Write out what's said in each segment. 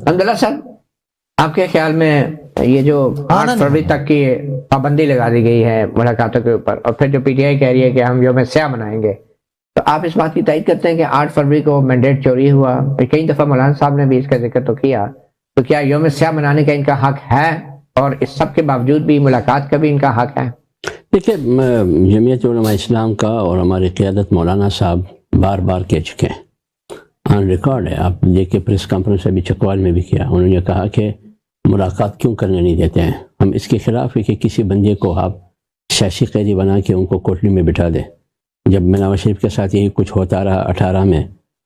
حمداللہ صاحب، آپ کے خیال میں یہ جو 8 فروری تک کی پابندی لگا دی گئی ہے ملاقاتوں کے اوپر، اور پھر جو پی ٹی آئی کہہ رہی ہے کہ ہم یوم سیاہ منائیں گے، تو آپ اس بات کی تائید کرتے ہیں کہ 8 فروری کو مینڈیٹ چوری ہوا؟ کئی دفعہ مولانا صاحب نے بھی اس کا ذکر تو کیا، تو کیا یوم سیاہ منانے کا ان کا حق ہے، اور اس سب کے باوجود بھی ملاقات کا بھی ان کا حق ہے؟ دیکھیں، جمعیت علماء اسلام کا اور ہماری قیادت مولانا صاحب بار بار کہہ چکے ہیں، آن ریکارڈ ہے، آپ دیکھیں پریس کانفرنس ابھی چکوال میں بھی کیا، انہوں نے کہا کہ ملاقات کیوں کرنے نہیں دیتے ہیں، ہم اس کے خلاف ہے کہ کسی بندے کو آپ سیاسی قیدی بنا کے ان کو کوٹلی میں بٹھا دیں۔ جب نواز شریف کے ساتھ یہی کچھ ہوتا رہا 18 میں،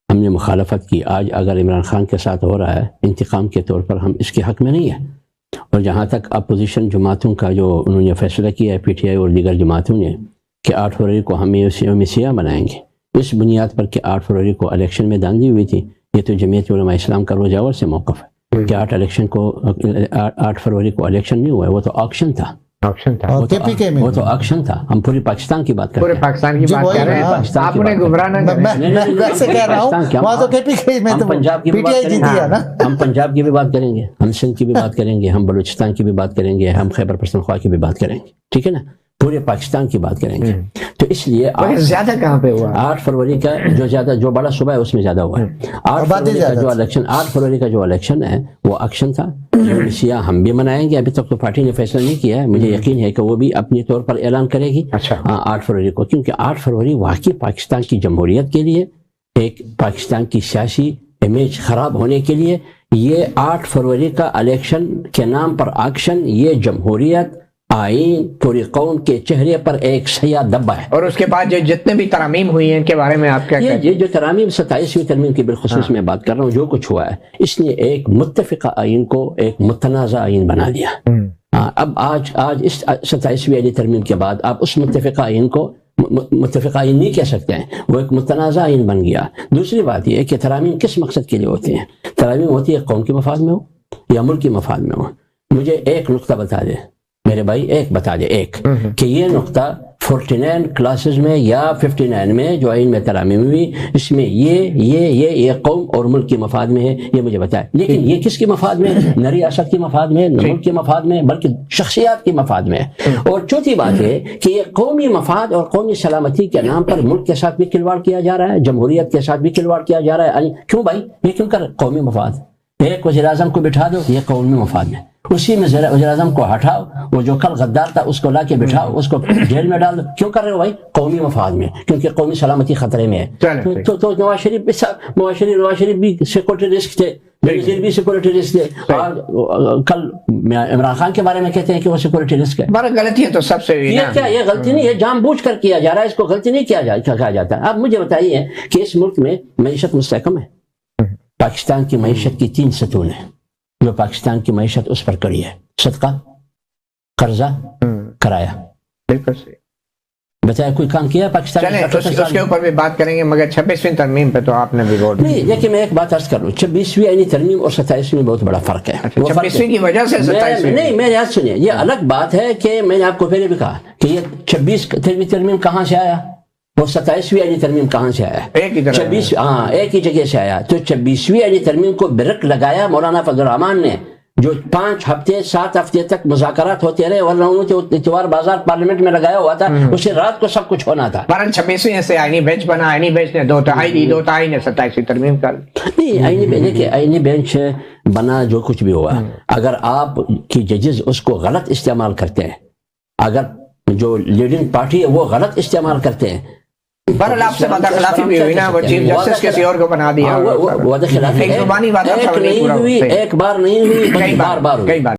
ہم نے مخالفت کی، آج اگر عمران خان کے ساتھ ہو رہا ہے انتقام کے طور پر، ہم اس کے حق میں نہیں ہیں۔ اور جہاں تک اپوزیشن جماعتوں کا جو انہوں نے فیصلہ کیا ہے، پی ٹی آئی اور دیگر جماعتوں نے، کہ 8 فروری کو ہم یوم سیاہ منائیں گے، اس بنیاد پر کہ 8 فروری کو الیکشن میں داندھی ہوئی تھی، یہ تو جمعیت علماء اسلام کا روز اول سے موقف ہے کہ 8 فروری کو الیکشن نہیں ہوا ہے، وہ تو آکشن تھا، وہ تو آکشن تھا۔ ہم پوری پاکستان کی بات کر رہے ہیں، پورے پاکستان کی بات کر رہے ہیں، آپ انہیں گمراہ نہ کریں۔ ویسے کہہ رہا ہوں وہاں تو کے پی کے میں تو پنجاب کی پی ٹی آئی جیتی ہے نا، ہم پنجاب کی بھی بات کریں گے، ہم سندھ کی بھی بات کریں گے، ہم بلوچستان کی بھی بات کریں گے، ہم خیبر پختونخوا کی بھی بات کریں گے، ٹھیک ہے نا، پورے پاکستان کی بات کریں گے۔ تو اس لیے زیادہ کہاں پہ ہوا؟ 8 فروری کا جو بڑا صوبہ ہے اس میں زیادہ ہوا ہے۔ 8 فروری کا جو الیکشن ہے وہ اکشن تھا، یوم سیاہ ہم بھی منائیں گے، ابھی تک تو پارٹی نے فیصلہ نہیں کیا ہے، مجھے یقین ہے کہ وہ بھی اپنی طور پر اعلان کرے گی 8 فروری کو، کیونکہ 8 فروری واقعی پاکستان کی جمہوریت کے لیے، ایک پاکستان کی سیاسی امیج خراب ہونے کے لیے، یہ 8 فروری کا الیکشن کے نام پر ایکشن، یہ جمہوریت، آئین، پوری قوم کے چہرے پر ایک سیاہ دبا ہے۔ اور اس کے بعد جو جتنے بھی ترامیم ہوئی ہیں ان کے بارے میں آپ کیا کہتے ہیں؟ یہ جو ترامیم 27ویں ترمیم کی بالخصوص میں بات کر رہا ہوں، جو کچھ ہوا ہے، اس نے ایک متفقہ آئین کو ایک متنازع آئین بنا دیا۔ اب آج اس 27ویں ترمیم کے بعد آپ اس متفقہ آئین کو متفقہ آئین نہیں کہہ سکتے ہیں، وہ ایک متنازع آئین بن گیا۔ دوسری بات یہ ہے کہ ترامیم کس مقصد کے لیے ہوتے ہیں؟ ترامیم ہوتی ہے قوم کے مفاد میں ہو یا ملک کے مفاد میں ہو۔ مجھے ایک نقطہ بتا دے میرے بھائی، ایک بتا دے، ایک کہ یہ نقطہ 49 کلاسز میں یا 59 میں جو آئین میں ترامیم ہوئی، اس میں یہ قوم اور ملک کے مفاد میں ہے، یہ مجھے بتائے۔ لیکن یہ کس کے مفاد میں ہے؟ نہ ریاست کے مفاد میں، نہ ملک کے مفاد میں، بلکہ شخصیات کے مفاد میں ہے۔ اور چوتھی بات ہے کہ یہ قومی مفاد اور قومی سلامتی کے نام پر ملک کے ساتھ بھی کھلواڑ کیا جا رہا ہے، جمہوریت کے ساتھ بھی کھلواڑ کیا جا رہا ہے۔ کیوں بھائی؟ یہ کیوں کر قومی مفاد؟ ایک وزیر اعظم کو بٹھا دو، یہ قومی مفاد میں، اسی میں وزیر اعظم کو ہٹاؤ، وہ جو کل غدار تھا اس کو لا کے بٹھاؤ، اس کو جیل میں ڈال دو، کیوں کر رہے ہو بھائی؟ قومی مفاد میں، کیونکہ قومی سلامتی خطرے میں ہے۔ تو نواز شریف بھی سیکورٹی رسک تھے، بینظیر بھی سیکورٹی رسک تھے، اور کل عمران خان کے بارے میں کہتے ہیں کہ وہ سیکورٹی رسک ہے۔ بڑا غلطی ہے تو سب سے یہ کیا، یہ غلطی نہیں ہے، جان بوجھ کر کیا جا رہا ہے، اس کو غلطی نہیں کہا جاتا۔ اب مجھے بتائیے کہ اس ملک میں معیشت مستحکم ہے، پاکستان کی معیشت کی 3 ستون ہیں جو پاکستان کی معیشت اس پر کڑی ہے: صدقہ، قرضہ، کرایہ۔ بالکل صحیح۔ بتایا کوئی کام کیا پاکستان چلیں اس کے اوپر بھی بات کریں گے، مگر 26ویں ترمیم پہ تو آپ نے بھی غور نہیں۔ لیکن میں ایک بات عرض کر لوں، 26ویں آئینی ترمیم اور 27ویں میں بہت بڑا فرق ہے۔ 26ویں کی وجہ سے 27ویں نہیں، میری بات سنیے، یہ الگ بات ہے کہ میں نے آپ کو پہلے بھی کہا کہ یہ 26ویں ترمیم کہاں سے آیا اور 27ویں آئینی ترمیم کہاں سے آیا؟ ایک ہی جگہ سے آیا۔ تو 26ویں آئینی ترمیم کو برک لگایا مولانا فضل الرحمان نے، جو 5 ہفتے 7 ہفتے تک مذاکرات ہوتے رہے، ورنہ انہوں نے اتوار بازار پارلیمنٹ میں لگایا ہوا تھا، اسے رات کو سب کچھ ہونا تھا۔ 26ویں سے آئینی بینچ بنا، آئینی بینچ نے 2 تہائی دی، 2 تہائی نے 27ویں ترمیم کر دی۔ نہیں، آئینی بینچ بنا جو کچھ بھی ہوا، اگر آپ کی ججز اس کو غلط استعمال کرتے ہیں، اگر جو لیڈنگ پارٹی ہے وہ غلط استعمال کرتے ہیں، بہرحال آپ سے بات خلافی بھی ہوئی نا، وہ چیف جسٹس کسی اور کو بنا دیا، ایک بار نہیں ہوئی، بار بار ہوئی، کئی بار